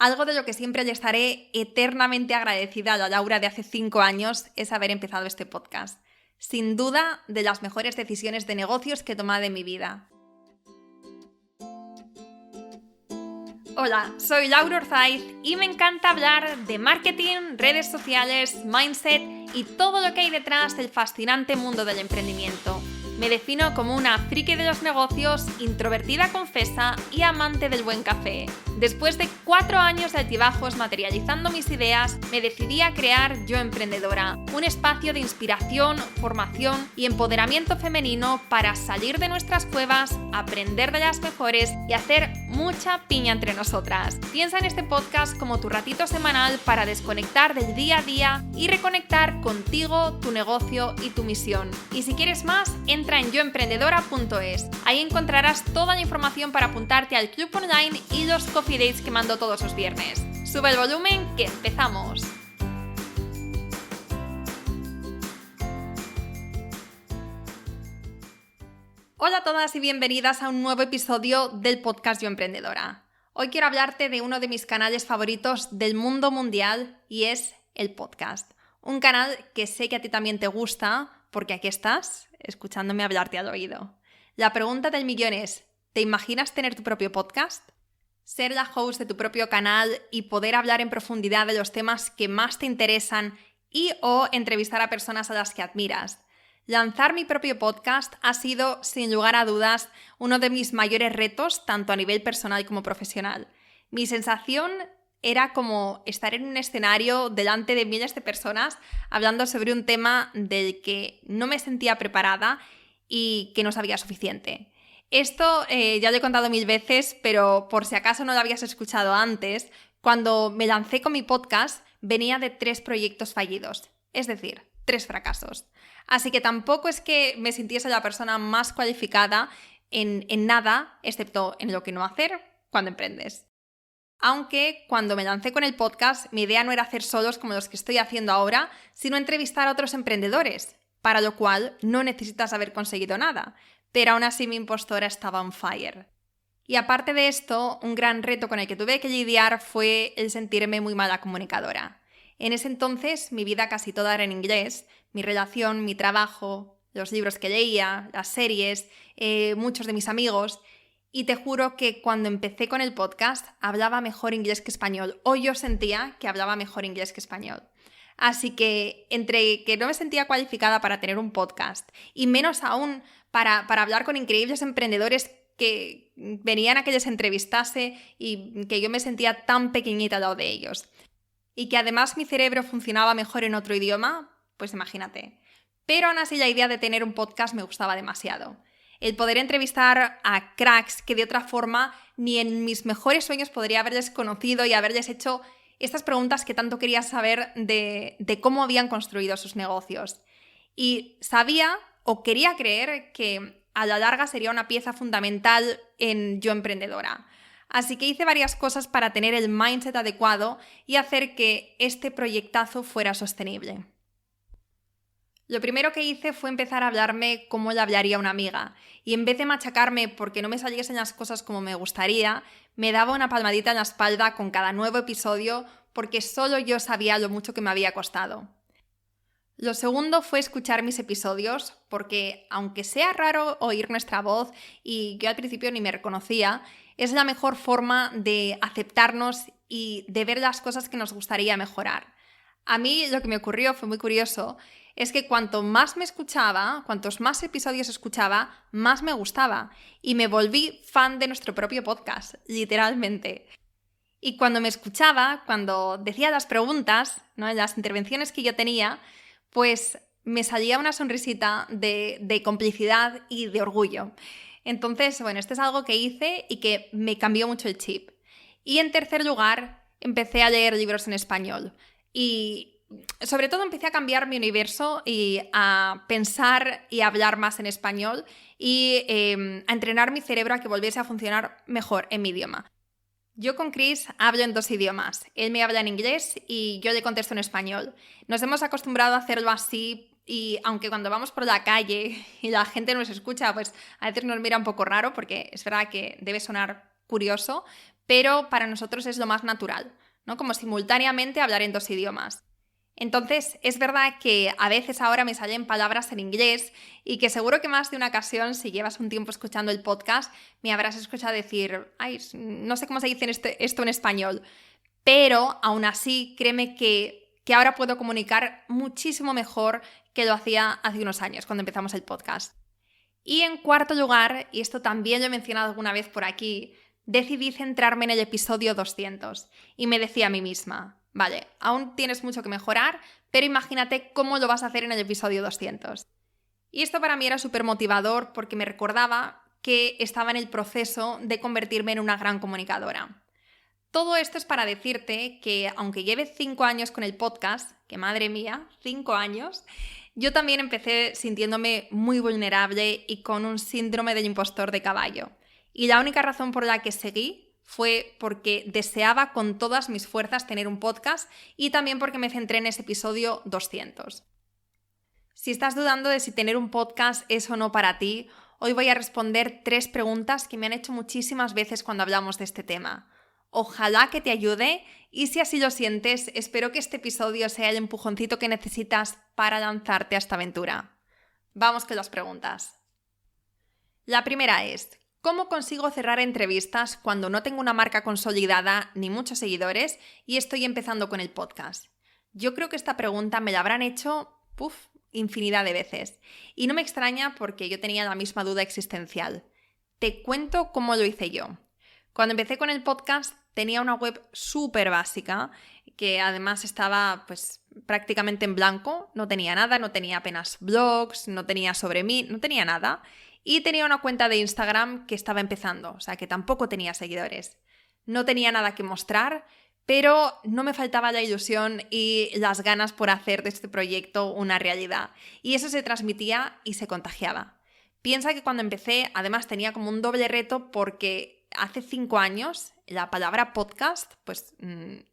Algo de lo que siempre le estaré eternamente agradecida a la Laura de hace 5 años es haber empezado este podcast. Sin duda, de las mejores decisiones de negocios que he tomado en mi vida. Hola, soy Laura Orzaiz y me encanta hablar de marketing, redes sociales, mindset y todo lo que hay detrás del fascinante mundo del emprendimiento. Me defino como una friki de los negocios, introvertida confesa y amante del buen café. Después de 4 años de altibajos materializando mis ideas, me decidí a crear Yo Emprendedora, un espacio de inspiración, formación y empoderamiento femenino para salir de nuestras cuevas, aprender de las mejores y hacer mucha piña entre nosotras. Piensa en este podcast como tu ratito semanal para desconectar del día a día y reconectar contigo, tu negocio y tu misión. Y si quieres más, entra en yoemprendedora.es. Ahí encontrarás toda la información para apuntarte al club online y los coffee dates que mando todos los viernes. Sube el volumen que empezamos. Hola a todas y bienvenidas a un nuevo episodio del podcast Yo Emprendedora. Hoy quiero hablarte de uno de mis canales favoritos del mundo mundial y es el podcast. Un canal que sé que a ti también te gusta porque aquí estás, escuchándome hablarte al oído. La pregunta del millón es, ¿te imaginas tener tu propio podcast? Ser la host de tu propio canal y poder hablar en profundidad de los temas que más te interesan y o entrevistar a personas a las que admiras. Lanzar mi propio podcast ha sido, sin lugar a dudas, uno de mis mayores retos, tanto a nivel personal como profesional. Mi sensación era como estar en un escenario delante de miles de personas hablando sobre un tema del que no me sentía preparada y que no sabía suficiente. Esto ya lo he contado 1000 veces, pero por si acaso no lo habías escuchado antes, cuando me lancé con mi podcast venía de 3 proyectos fallidos, es decir, 3 fracasos. Así que tampoco es que me sintiese la persona más cualificada en nada, excepto en lo que no hacer cuando emprendes. Aunque cuando me lancé con el podcast, mi idea no era hacer solos como los que estoy haciendo ahora, sino entrevistar a otros emprendedores, para lo cual no necesitas haber conseguido nada. Pero aún así mi impostora estaba on fire. Y aparte de esto, un gran reto con el que tuve que lidiar fue el sentirme muy mala comunicadora. En ese entonces mi vida casi toda era en inglés, mi relación, mi trabajo, los libros que leía, las series, muchos de mis amigos. Y te juro que cuando empecé con el podcast hablaba mejor inglés que español, o yo sentía que hablaba mejor inglés que español. Así que entre que no me sentía cualificada para tener un podcast y menos aún para hablar con increíbles emprendedores que venían a que les entrevistase y que yo me sentía tan pequeñita al lado de ellos. Y que además mi cerebro funcionaba mejor en otro idioma, pues imagínate. Pero aún así la idea de tener un podcast me gustaba demasiado. El poder entrevistar a cracks que de otra forma ni en mis mejores sueños podría haberles conocido y haberles hecho estas preguntas que tanto quería saber de cómo habían construido sus negocios. Y sabía o quería creer que a la larga sería una pieza fundamental en Yo Emprendedora. Así que hice varias cosas para tener el mindset adecuado y hacer que este proyectazo fuera sostenible. Lo primero que hice fue empezar a hablarme como le hablaría a una amiga, y en vez de machacarme porque no me saliesen las cosas como me gustaría, me daba una palmadita en la espalda con cada nuevo episodio porque solo yo sabía lo mucho que me había costado. Lo segundo fue escuchar mis episodios, porque aunque sea raro oír nuestra voz y yo al principio ni me reconocía, es la mejor forma de aceptarnos y de ver las cosas que nos gustaría mejorar. A mí lo que me ocurrió fue muy curioso, es que cuanto más me escuchaba, cuantos más episodios escuchaba, más me gustaba y me volví fan de nuestro propio podcast, literalmente. Y cuando me escuchaba, cuando decía las preguntas, ¿no?, en las intervenciones que yo tenía, pues me salía una sonrisita de complicidad y de orgullo. Entonces, bueno, esto es algo que hice y que me cambió mucho el chip. Y en tercer lugar, empecé a leer libros en español. Y sobre todo empecé a cambiar mi universo y a pensar y a hablar más en español y a entrenar mi cerebro a que volviese a funcionar mejor en mi idioma. Yo con Chris hablo en 2 idiomas. Él me habla en inglés y yo le contesto en español. Nos hemos acostumbrado a hacerlo así y aunque cuando vamos por la calle y la gente nos escucha, pues a veces nos mira un poco raro porque es verdad que debe sonar curioso, pero para nosotros es lo más natural, ¿no? Como simultáneamente hablar en 2 idiomas. Entonces, es verdad que a veces ahora me salen palabras en inglés y que seguro que más de una ocasión, si llevas un tiempo escuchando el podcast, me habrás escuchado decir, ay, no sé cómo se dice esto en español, pero aún así, créeme que ahora puedo comunicar muchísimo mejor que lo hacía hace unos años, cuando empezamos el podcast. Y en cuarto lugar, y esto también lo he mencionado alguna vez por aquí, decidí centrarme en el episodio 200 y me decía a mí misma, vale, aún tienes mucho que mejorar, pero imagínate cómo lo vas a hacer en el episodio 200. Y esto para mí era súper motivador porque me recordaba que estaba en el proceso de convertirme en una gran comunicadora. Todo esto es para decirte que aunque lleve 5 años con el podcast, que madre mía, 5 años, yo también empecé sintiéndome muy vulnerable y con un síndrome del impostor de caballo. Y la única razón por la que seguí fue porque deseaba con todas mis fuerzas tener un podcast y también porque me centré en ese episodio 200. Si estás dudando de si tener un podcast es o no para ti, hoy voy a responder 3 preguntas que me han hecho muchísimas veces cuando hablamos de este tema. Ojalá que te ayude y si así lo sientes, espero que este episodio sea el empujoncito que necesitas para lanzarte a esta aventura. Vamos con las preguntas. La primera es, ¿cómo consigo cerrar entrevistas cuando no tengo una marca consolidada ni muchos seguidores y estoy empezando con el podcast? Yo creo que esta pregunta me la habrán hecho, infinidad de veces. Y no me extraña porque yo tenía la misma duda existencial. Te cuento cómo lo hice yo. Cuando empecé con el podcast tenía una web súper básica que además estaba prácticamente en blanco, no tenía nada, no tenía apenas blogs, no tenía sobre mí, no tenía nada y tenía una cuenta de Instagram que estaba empezando, o sea que tampoco tenía seguidores. No tenía nada que mostrar, pero no me faltaba la ilusión y las ganas por hacer de este proyecto una realidad y eso se transmitía y se contagiaba. Piensa que cuando empecé además tenía como un doble reto porque hace 5 años la palabra podcast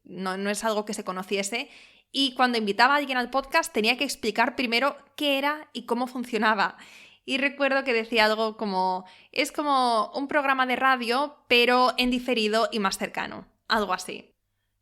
no es algo que se conociese y cuando invitaba a alguien al podcast tenía que explicar primero qué era y cómo funcionaba. Y recuerdo que decía algo como, es como un programa de radio pero en diferido y más cercano, algo así.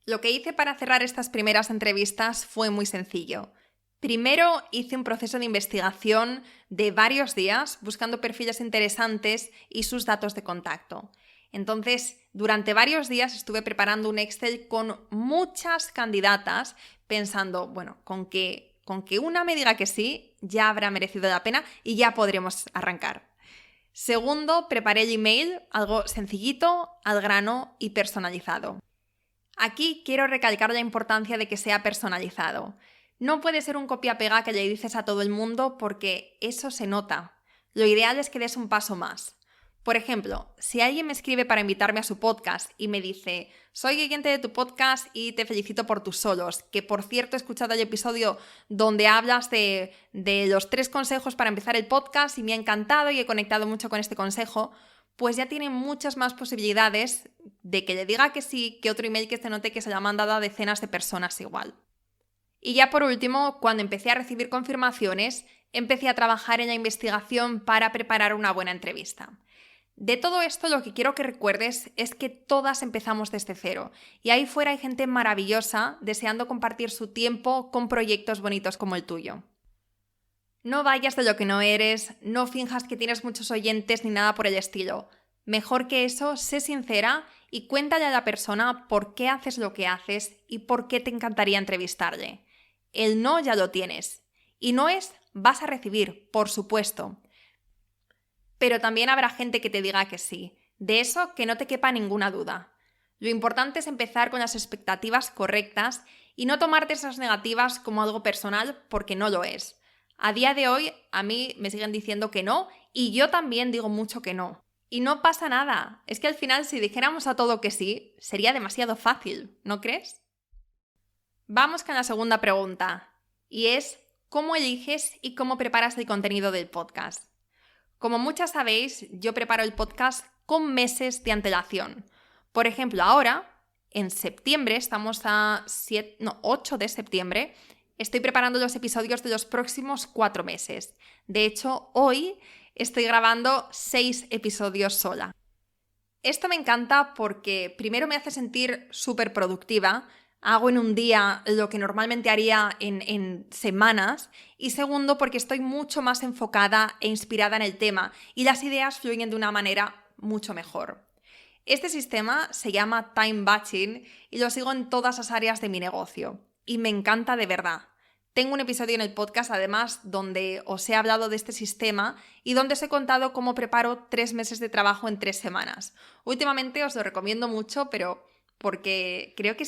Lo que hice para cerrar estas primeras entrevistas fue muy sencillo. Primero hice un proceso de investigación de varios días buscando perfiles interesantes y sus datos de contacto. Entonces, durante varios días estuve preparando un Excel con muchas candidatas pensando, bueno, con que una me diga que sí, ya habrá merecido la pena y ya podremos arrancar. Segundo, preparé el email, algo sencillito, al grano y personalizado. Aquí quiero recalcar la importancia de que sea personalizado. No puede ser un copia-pega que le dices a todo el mundo porque eso se nota. Lo ideal es que des un paso más. Por ejemplo, si alguien me escribe para invitarme a su podcast y me dice «Soy oyente de tu podcast y te felicito por tus solos», que por cierto he escuchado el episodio donde hablas de los 3 consejos para empezar el podcast y me ha encantado y he conectado mucho con este consejo, pues ya tiene muchas más posibilidades de que le diga que sí que otro email que se note que se le ha mandado a decenas de personas igual. Y ya por último, cuando empecé a recibir confirmaciones, empecé a trabajar en la investigación para preparar una buena entrevista. De todo esto lo que quiero que recuerdes es que todas empezamos desde cero y ahí fuera hay gente maravillosa deseando compartir su tiempo con proyectos bonitos como el tuyo. No vayas de lo que no eres, no finjas que tienes muchos oyentes ni nada por el estilo. Mejor que eso, sé sincera y cuéntale a la persona por qué haces lo que haces y por qué te encantaría entrevistarle. El no ya lo tienes. Y no es vas a recibir, por supuesto. Pero también habrá gente que te diga que sí. De eso que no te quepa ninguna duda. Lo importante es empezar con las expectativas correctas y no tomarte esas negativas como algo personal porque no lo es. A día de hoy a mí me siguen diciendo que no y yo también digo mucho que no. Y no pasa nada. Es que al final si dijéramos a todo que sí, sería demasiado fácil, ¿no crees? Vamos con la segunda pregunta y es ¿cómo eliges y cómo preparas el contenido del podcast? Como muchas sabéis, yo preparo el podcast con meses de antelación. Por ejemplo, ahora, en septiembre, estamos a 8 de septiembre, estoy preparando los episodios de los próximos 4 meses. De hecho, hoy estoy grabando 6 episodios sola. Esto me encanta porque primero me hace sentir súper productiva, hago en un día lo que normalmente haría en semanas, y segundo porque estoy mucho más enfocada e inspirada en el tema y las ideas fluyen de una manera mucho mejor. Este sistema se llama Time Batching y lo sigo en todas las áreas de mi negocio y me encanta de verdad. Tengo un episodio en el podcast, además, donde os he hablado de este sistema y donde os he contado cómo preparo 3 meses de trabajo en 3 semanas. Últimamente os lo recomiendo mucho, pero porque creo que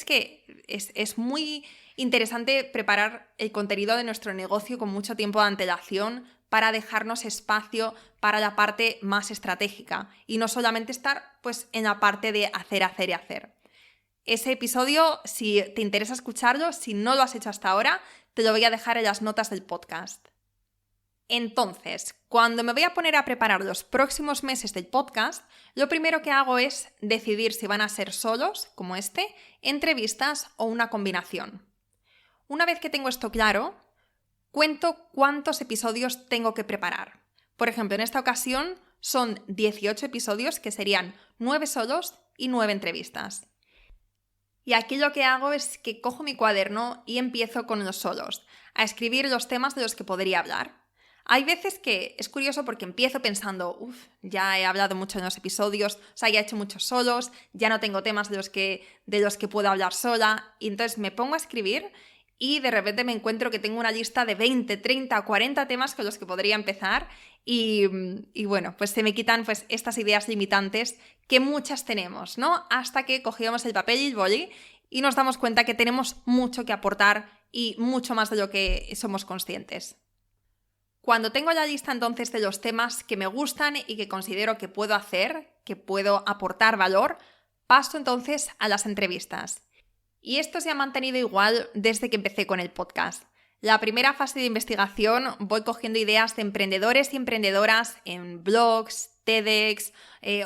es muy interesante preparar el contenido de nuestro negocio con mucho tiempo de antelación para dejarnos espacio para la parte más estratégica y no solamente estar pues, en la parte de hacer, hacer y hacer. Ese episodio, si te interesa escucharlo, si no lo has hecho hasta ahora, te lo voy a dejar en las notas del podcast. Entonces, cuando me voy a poner a preparar los próximos meses del podcast, lo primero que hago es decidir si van a ser solos, como este, entrevistas o una combinación. Una vez que tengo esto claro, cuento cuántos episodios tengo que preparar. Por ejemplo, en esta ocasión son 18 episodios, que serían 9 solos y 9 entrevistas. Y aquí lo que hago es que cojo mi cuaderno y empiezo con los solos, a escribir los temas de los que podría hablar. Hay veces que es curioso porque empiezo pensando, ya he hablado mucho en los episodios, o sea, ya he hecho muchos solos, ya no tengo temas de los que puedo hablar sola, y entonces me pongo a escribir y de repente me encuentro que tengo una lista de 20, 30, 40 temas con los que podría empezar y bueno, pues se me quitan pues estas ideas limitantes que muchas tenemos, ¿no? Hasta que cogemos el papel y el boli y nos damos cuenta que tenemos mucho que aportar y mucho más de lo que somos conscientes. Cuando tengo la lista entonces de los temas que me gustan y que considero que puedo hacer, que puedo aportar valor, paso entonces a las entrevistas. Y esto se ha mantenido igual desde que empecé con el podcast. La primera fase de investigación voy cogiendo ideas de emprendedores y emprendedoras en blogs, TEDx,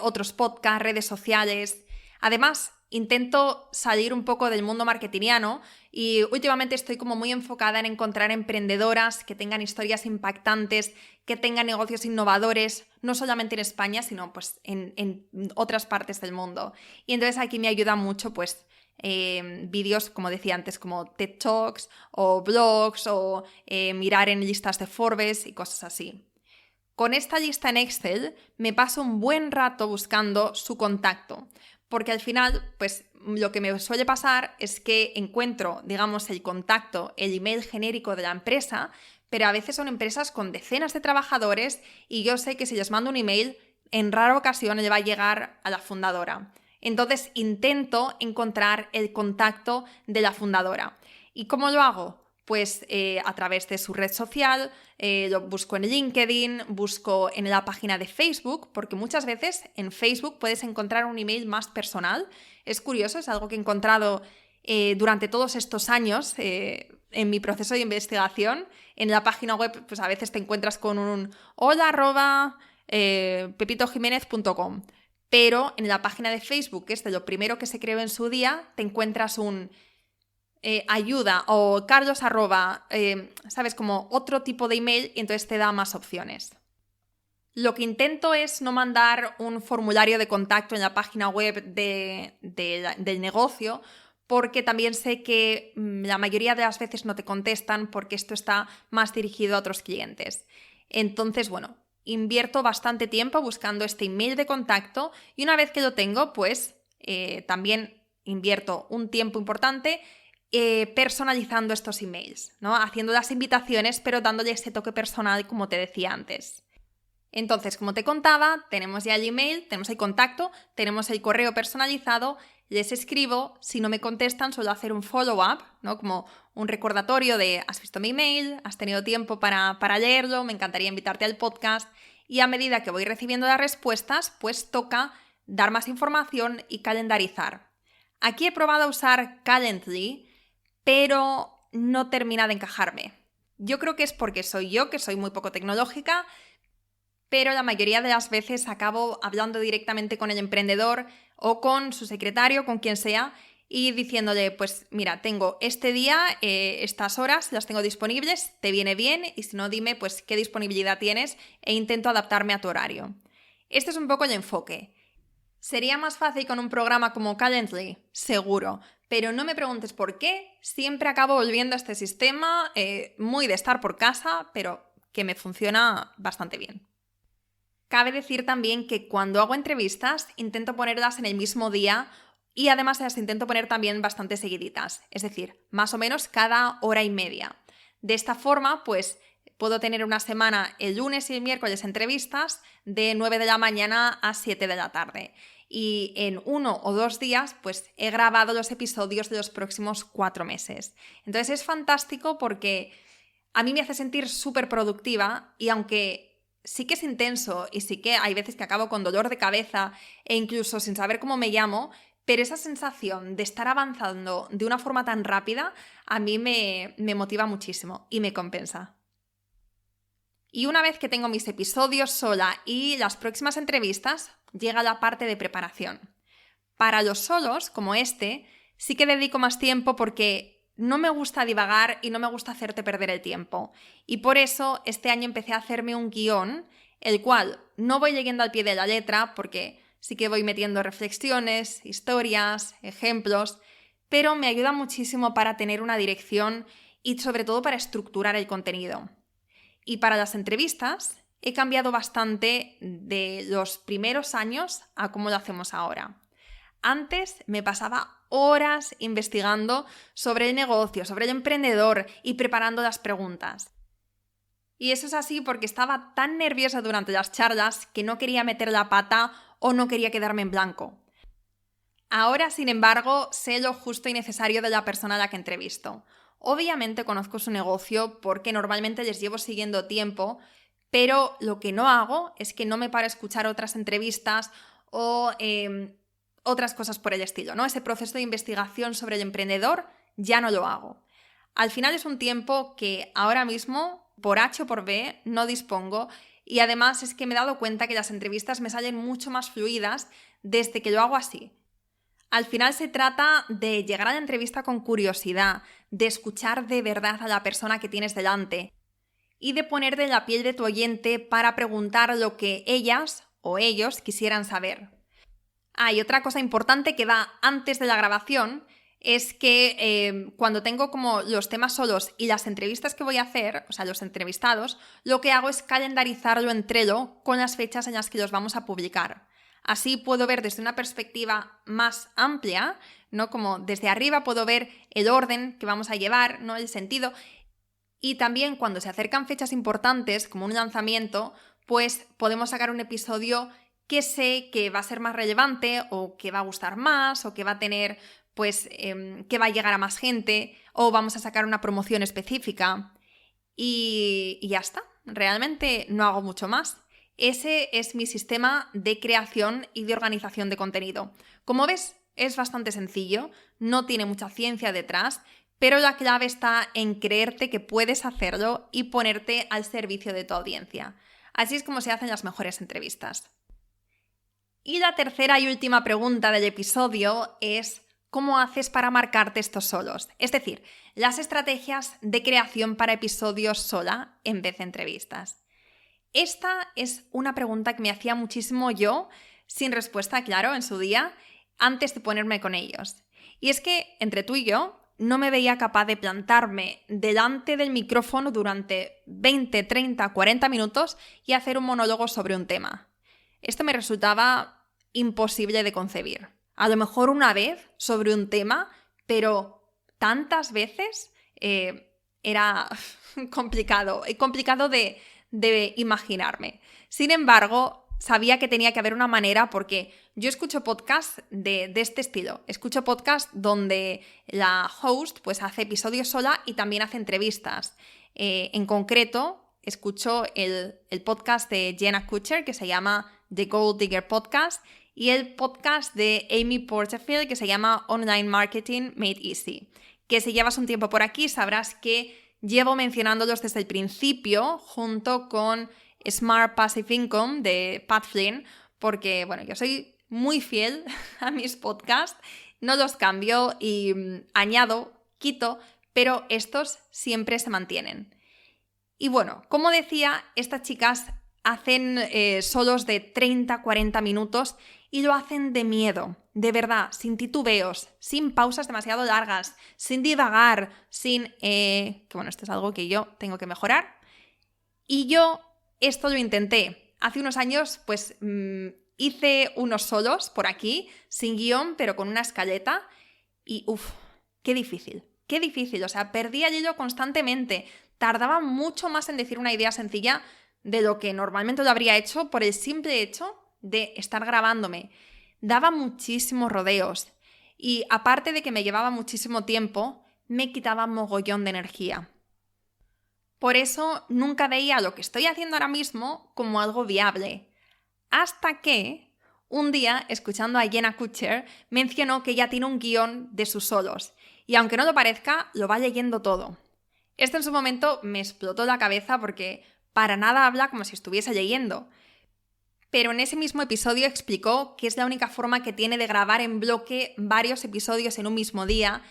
otros podcasts, redes sociales. Además, intento salir un poco del mundo marketingiano y últimamente estoy como muy enfocada en encontrar emprendedoras que tengan historias impactantes, que tengan negocios innovadores, no solamente en España, sino pues en otras partes del mundo. Y entonces aquí me ayuda mucho pues vídeos, como decía antes, como TED Talks o blogs o mirar en listas de Forbes y cosas así. Con esta lista en Excel me paso un buen rato buscando su contacto, porque al final, pues lo que me suele pasar es que encuentro, digamos, el contacto, el email genérico de la empresa, pero a veces son empresas con decenas de trabajadores y yo sé que si les mando un email, en rara ocasión le va a llegar a la fundadora. Entonces intento encontrar el contacto de la fundadora. ¿Y cómo lo hago? Pues a través de su red social, lo busco en LinkedIn, busco en la página de Facebook, porque muchas veces en Facebook puedes encontrar un email más personal. Es curioso, es algo que he encontrado durante todos estos años en mi proceso de investigación. En la página web pues a veces te encuentras con un hola@pepitojimenez.com. Pero en la página de Facebook, que es de lo primero que se creó en su día, te encuentras un ayuda o carlos ¿sabes? Como otro tipo de email y entonces te da más opciones. Lo que intento es no mandar un formulario de contacto en la página web del negocio, porque también sé que la mayoría de las veces no te contestan porque esto está más dirigido a otros clientes. Entonces, bueno, invierto bastante tiempo buscando este email de contacto y una vez que lo tengo, pues también invierto un tiempo importante personalizando estos emails, ¿no? Haciendo las invitaciones, pero dándole ese toque personal, como te decía antes. Entonces, como te contaba, tenemos ya el email, tenemos el contacto, tenemos el correo personalizado, les escribo, si no me contestan suelo hacer un follow-up, ¿no? Como un recordatorio de has visto mi email, has tenido tiempo para leerlo, me encantaría invitarte al podcast y a medida que voy recibiendo las respuestas, pues toca dar más información y calendarizar. Aquí he probado a usar Calendly, pero no termina de encajarme. Yo creo que es porque soy yo, que soy muy poco tecnológica, pero la mayoría de las veces acabo hablando directamente con el emprendedor o con su secretario, con quien sea, y diciéndole, pues mira, tengo este día, estas horas las tengo disponibles, ¿te viene bien? Y si no, dime pues qué disponibilidad tienes e intento adaptarme a tu horario. Este es un poco el enfoque. ¿Sería más fácil con un programa como Calendly? Seguro, pero no me preguntes por qué, siempre acabo volviendo a este sistema, muy de estar por casa, pero que me funciona bastante bien. Cabe decir también que cuando hago entrevistas intento ponerlas en el mismo día y además las intento poner también bastante seguiditas, es decir, más o menos cada hora y media. De esta forma, pues puedo tener una semana el lunes y el miércoles entrevistas de 9 de la mañana a 7 de la tarde. Y en 1 o 2 días, pues he grabado los episodios de los próximos 4 meses. Entonces es fantástico porque a mí me hace sentir súper productiva y aunque sí que es intenso y sí que hay veces que acabo con dolor de cabeza e incluso sin saber cómo me llamo, pero esa sensación de estar avanzando de una forma tan rápida a mí me motiva muchísimo y me compensa. Y una vez que tengo mis episodios sola y las próximas entrevistas, llega la parte de preparación. Para los solos, como este, sí que dedico más tiempo porque no me gusta divagar y no me gusta hacerte perder el tiempo. Y por eso este año empecé a hacerme un guión, el cual no voy leyendo al pie de la letra porque sí que voy metiendo reflexiones, historias, ejemplos, pero me ayuda muchísimo para tener una dirección y sobre todo para estructurar el contenido. Y para las entrevistas he cambiado bastante de los primeros años a cómo lo hacemos ahora. Antes me pasaba horas investigando sobre el negocio, sobre el emprendedor y preparando las preguntas. Y eso es así porque estaba tan nerviosa durante las charlas que no quería meter la pata o no quería quedarme en blanco. Ahora, sin embargo, sé lo justo y necesario de la persona a la que entrevisto. Obviamente conozco su negocio porque normalmente les llevo siguiendo tiempo, pero lo que no hago es que no me paro a escuchar otras entrevistas o otras cosas por el estilo, ¿no? Ese proceso de investigación sobre el emprendedor ya no lo hago. Al final es un tiempo que ahora mismo, por H o por B, no dispongo y además es que me he dado cuenta que las entrevistas me salen mucho más fluidas desde que lo hago así. Al final se trata de llegar a la entrevista con curiosidad, de escuchar de verdad a la persona que tienes delante y de ponerte en la piel de tu oyente para preguntar lo que ellas o ellos quisieran saber. Y otra cosa importante que va antes de la grabación es que cuando tengo como los temas solos y las entrevistas que voy a hacer, o sea, los entrevistados, lo que hago es calendarizarlo en Trello con las fechas en las que los vamos a publicar. Así puedo ver desde una perspectiva más amplia, ¿no? Como desde arriba puedo ver el orden que vamos a llevar, ¿no? El sentido. Y también cuando se acercan fechas importantes, como un lanzamiento, pues podemos sacar un episodio que sé que va a ser más relevante o que va a gustar más o que va a tener, pues, que va a llegar a más gente o vamos a sacar una promoción específica. Y ya está. Realmente no hago mucho más. Ese es mi sistema de creación y de organización de contenido. Como ves, es bastante sencillo, no tiene mucha ciencia detrás, pero la clave está en creerte que puedes hacerlo y ponerte al servicio de tu audiencia. Así es como se hacen las mejores entrevistas. Y la tercera y última pregunta del episodio es ¿cómo haces para marcarte estos solos? Es decir, las estrategias de creación para episodios sola en vez de entrevistas. Esta es una pregunta que me hacía muchísimo yo, sin respuesta, claro, en su día, antes de ponerme con ellos. Y es que, entre tú y yo, no me veía capaz de plantarme delante del micrófono durante 20, 30, 40 minutos y hacer un monólogo sobre un tema. Esto me resultaba imposible de concebir. A lo mejor una vez sobre un tema, pero tantas veces era complicado de imaginarme. Sin embargo, sabía que tenía que haber una manera porque yo escucho podcasts de este estilo. Escucho podcasts donde la host pues hace episodios sola y también hace entrevistas. En concreto, escucho el podcast de Jenna Kutcher que se llama The Gold Digger Podcast y el podcast de Amy Porterfield que se llama Online Marketing Made Easy. Que si llevas un tiempo por aquí sabrás que llevo mencionándolos desde el principio junto con Smart Passive Income de Pat Flynn porque, bueno, yo soy muy fiel a mis podcasts, no los cambio y añado, quito, pero estos siempre se mantienen. Y bueno, como decía, estas chicas hacen solos de 30-40 minutos y lo hacen de miedo, de verdad, sin titubeos, sin pausas demasiado largas, sin divagar, que bueno, esto es algo que yo tengo que mejorar. Y yo esto lo intenté. Hace unos años, pues hice unos solos por aquí, sin guión, pero con una escaleta. Y qué difícil, o sea, perdía el hilo constantemente. Tardaba mucho más en decir una idea sencilla de lo que normalmente lo habría hecho por el simple hecho de estar grabándome. Daba muchísimos rodeos y aparte de que me llevaba muchísimo tiempo, me quitaba mogollón de energía. Por eso nunca veía lo que estoy haciendo ahora mismo como algo viable. Hasta que un día, escuchando a Jenna Kutcher, mencionó que ella tiene un guión de sus solos y aunque no lo parezca, lo va leyendo todo. Esto en su momento me explotó la cabeza porque para nada habla como si estuviese leyendo. Pero en ese mismo episodio explicó que es la única forma que tiene de grabar en bloque varios episodios en un mismo día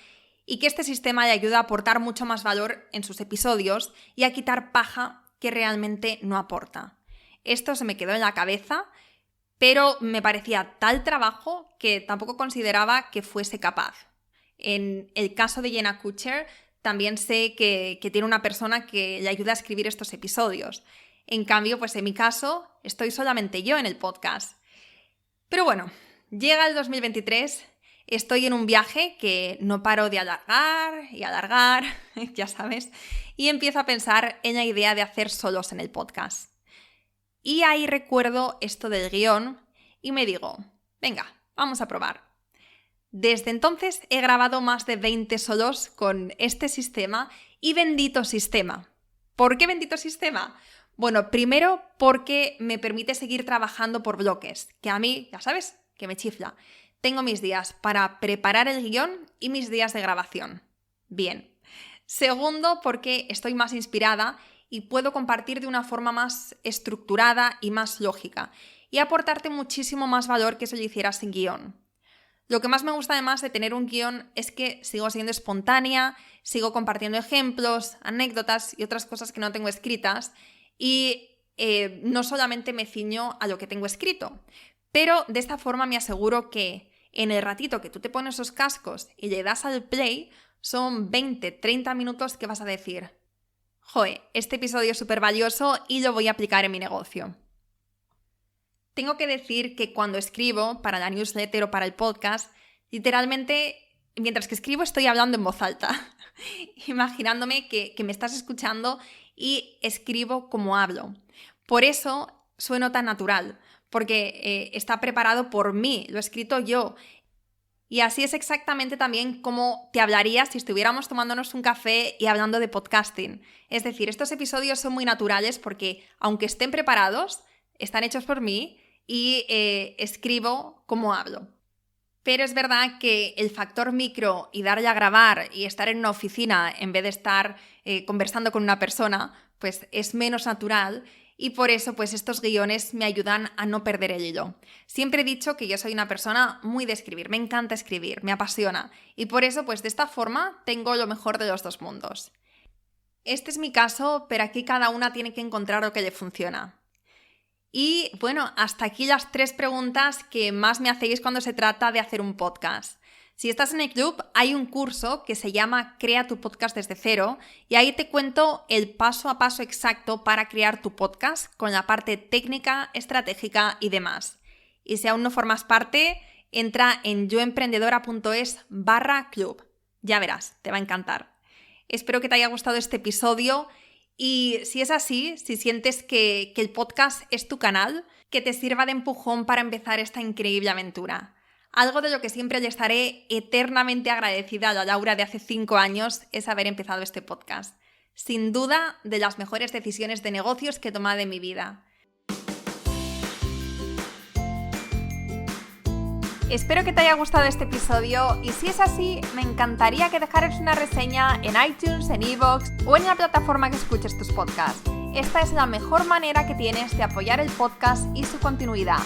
y que este sistema le ayuda a aportar mucho más valor en sus episodios y a quitar paja que realmente no aporta. Esto se me quedó en la cabeza, pero me parecía tal trabajo que tampoco consideraba que fuese capaz. En el caso de Jenna Kutcher, también sé que tiene una persona que le ayuda a escribir estos episodios. En cambio, pues en mi caso, estoy solamente yo en el podcast. Pero bueno, llega el 2023, estoy en un viaje que no paro de alargar y alargar, ya sabes, y empiezo a pensar en la idea de hacer solos en el podcast. Y ahí recuerdo esto del guión y me digo, venga, vamos a probar. Desde entonces he grabado más de 20 solos con este sistema y bendito sistema. ¿Por qué bendito sistema? Bueno, primero porque me permite seguir trabajando por bloques, que a mí, ya sabes, que me chifla. Tengo mis días para preparar el guión y mis días de grabación. Bien. Segundo, porque estoy más inspirada y puedo compartir de una forma más estructurada y más lógica y aportarte muchísimo más valor que si lo hiciera sin guión. Lo que más me gusta además de tener un guión es que sigo siendo espontánea, sigo compartiendo ejemplos, anécdotas y otras cosas que no tengo escritas y no solamente me ciño a lo que tengo escrito, pero de esta forma me aseguro que en el ratito que tú te pones esos cascos y le das al play, son 20-30 minutos que vas a decir, joe, este episodio es súper valioso y lo voy a aplicar en mi negocio. Tengo que decir que cuando escribo para la newsletter o para el podcast, literalmente, mientras que escribo estoy hablando en voz alta, imaginándome que me estás escuchando y escribo como hablo. Por eso sueno tan natural, porque está preparado por mí, lo he escrito yo. Y así es exactamente también como te hablaría si estuviéramos tomándonos un café y hablando de podcasting. Es decir, estos episodios son muy naturales porque, aunque estén preparados, están hechos por mí y escribo como hablo. Pero es verdad que el factor micro y darle a grabar y estar en una oficina en vez de estar conversando con una persona, pues es menos natural y por eso pues estos guiones me ayudan a no perder el hilo. Siempre he dicho que yo soy una persona muy de escribir, me encanta escribir, me apasiona y por eso pues de esta forma tengo lo mejor de los dos mundos. Este es mi caso, pero aquí cada una tiene que encontrar lo que le funciona. Y bueno, hasta aquí las 3 preguntas que más me hacéis cuando se trata de hacer un podcast. Si estás en el club, hay un curso que se llama Crea tu podcast desde cero y ahí te cuento el paso a paso exacto para crear tu podcast con la parte técnica, estratégica y demás. Y si aún no formas parte, entra en yoemprendedora.es/club. Ya verás, te va a encantar. Espero que te haya gustado este episodio. Y si es así, si sientes que el podcast es tu canal, que te sirva de empujón para empezar esta increíble aventura. Algo de lo que siempre le estaré eternamente agradecida a la Laura de hace 5 años es haber empezado este podcast. Sin duda, de las mejores decisiones de negocios que he tomado en mi vida. Espero que te haya gustado este episodio y si es así, me encantaría que dejaras una reseña en iTunes, en iVoox o en la plataforma que escuches tus podcasts. Esta es la mejor manera que tienes de apoyar el podcast y su continuidad.